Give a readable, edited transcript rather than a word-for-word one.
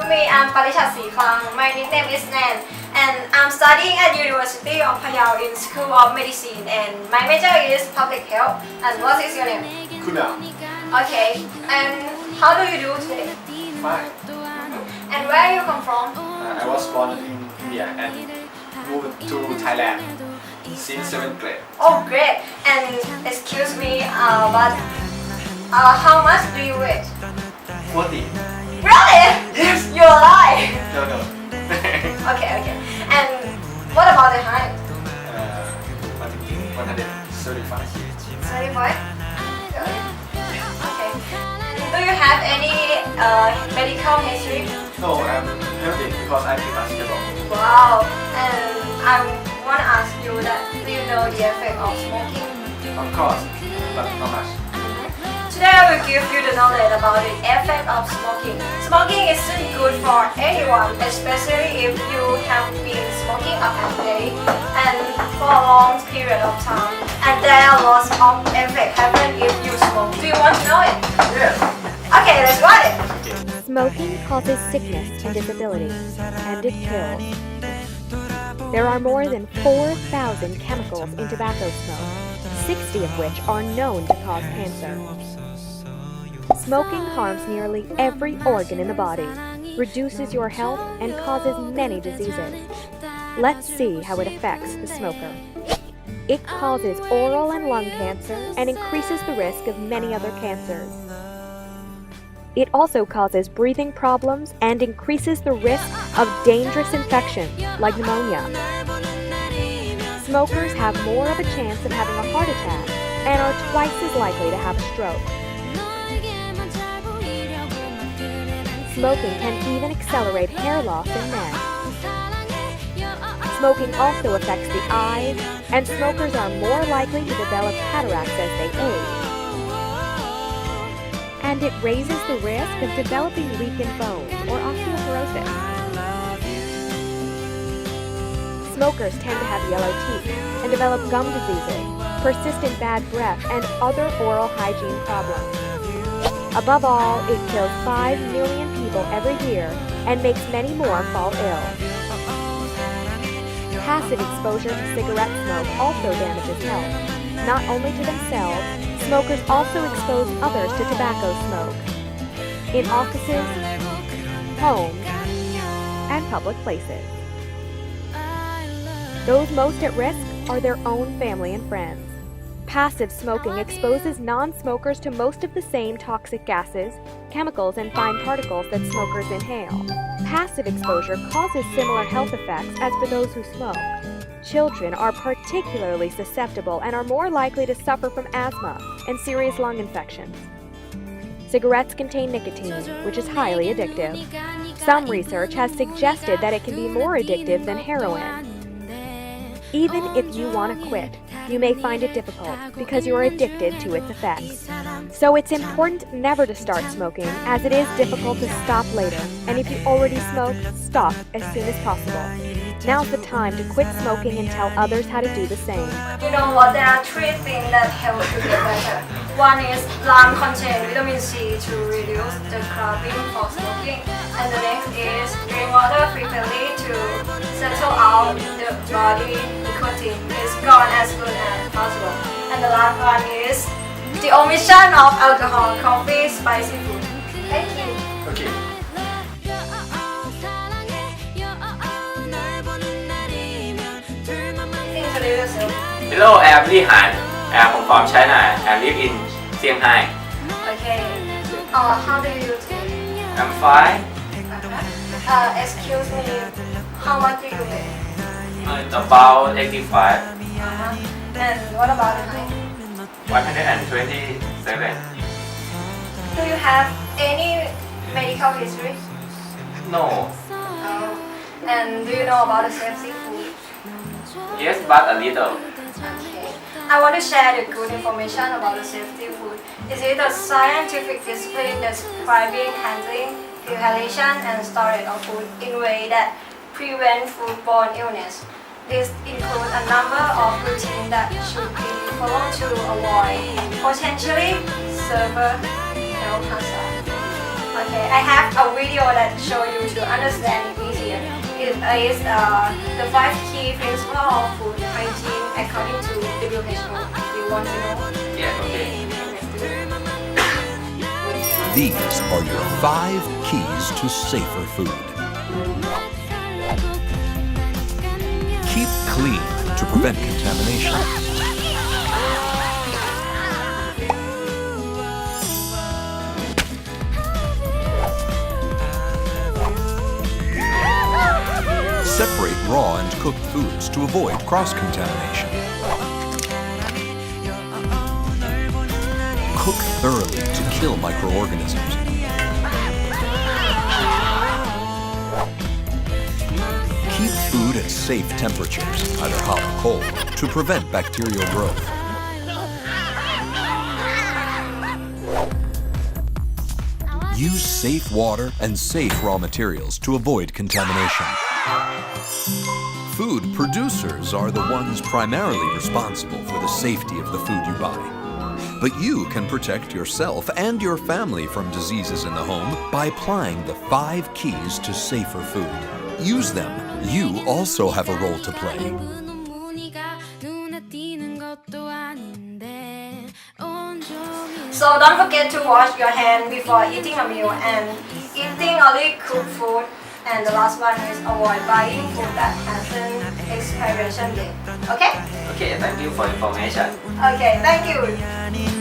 me, I'm Parishat Siklang. My nickname is Nan, and I'm studying at University of Phayao in School of Medicine, and my major is public health. And what is your name? Kunal. Okay, and how do you do today? Fine. And where you come from? I was born in India and moved to Thailand since 7th grade. Oh, great. And excuse me, but how much do you weigh? 40. Really? Yes. You're alive. No. Okay. And what about the height? 135. 35? Okay. Do you have any medical history? No, I'm healthy because I play basketball. Wow. And I want to ask you that, do you know the effect of smoking? Of course, but not much. Today I will give you the knowledge about the effect of smoking. Smoking isn't good for anyone, especially if you have been smoking up a day and for a long period of time. And there are lots of effects happen if you smoke. Do you want to know it? Yes. Okay, let's write it. Smoking causes sickness and disability, and it kills. There are more than 4,000 chemicals in tobacco smoke, 60 of which are known to cause cancer. Smoking harms nearly every organ in the body, reduces your health, and causes many diseases. Let's see how it affects the smoker. It causes oral and lung cancer and increases the risk of many other cancers. It also causes breathing problems and increases the risk of dangerous infections like pneumonia. Smokers have more of a chance of having a heart attack and are twice as likely to have a stroke. Smoking can even accelerate hair loss in men. Smoking also affects the eyes, and smokers are more likely to develop cataracts as they age. And it raises the risk of developing weakened bones or osteoporosis. Smokers tend to have yellow teeth and develop gum diseases, persistent bad breath, and other oral hygiene problems. Above all, it kills 5 million people every year and makes many more fall ill. Passive exposure to cigarette smoke also damages health. Not only to themselves, smokers also expose others to tobacco smoke in offices, homes, and public places. Those most at risk are their own family and friends. Passive smoking exposes non-smokers to most of the same toxic gases, chemicals, and fine particles that smokers inhale. Passive exposure causes similar health effects as for those who smoke. Children are particularly susceptible and are more likely to suffer from asthma and serious lung infections. Cigarettes contain nicotine, which is highly addictive. Some research has suggested that it can be more addictive than heroin. Even if you want to quit, you may find it difficult because you are addicted to its effects. So it's important never to start smoking, as it is difficult to stop later, and if you already smoke, stop as soon as possible. Now's the time to quit smoking and tell others how to do the same. You know what? There are 3 things that help you get better. One is lime contain vitamin C to reduce the craving for smoking, and the next is drink water frequently to settle out the body. Nicotine is gone as soon as possible. And the last one is the omission of alcohol, coffee, spicy food. Thank you. Okay. Introduce yourself. Hello, I am Li Han. I am from China and live in Shanghai. Okay. How do you do? I'm fine. Excuse me. How much do you weigh? It's about 85, And what about the height? 127. Do you have any medical history? No. And do you know about the safety food? Yes, but a little. Okay. I want to share the good information about the safety food. Is it a scientific discipline describing handling, preparation, and storage of food in a way that prevent foodborne illness? This includes a number of routines that should be followed to avoid potentially severe health hazards. Okay, I have a video that show you to understand it easier. It is the 5 key principles of food hygiene according to WHO. Do you want to know? Yeah, okay. Let's do it. These are your 5 keys to safer food. Keep clean to prevent contamination. Separate raw and cooked foods to avoid cross-contamination. Cook thoroughly to kill microorganisms. Keep food at safe temperatures, either hot or cold, to prevent bacterial growth. Use safe water and safe raw materials to avoid contamination. Food producers are the ones primarily responsible for the safety of the food you buy. But you can protect yourself and your family from diseases in the home by applying the 5 keys to safer food. Use them. You also have a role to play. So don't forget to wash your hand before eating a meal and eating only cooked food. And the last one is avoid buying food that has an expiration date. Okay? Okay, thank you for information. Okay, thank you.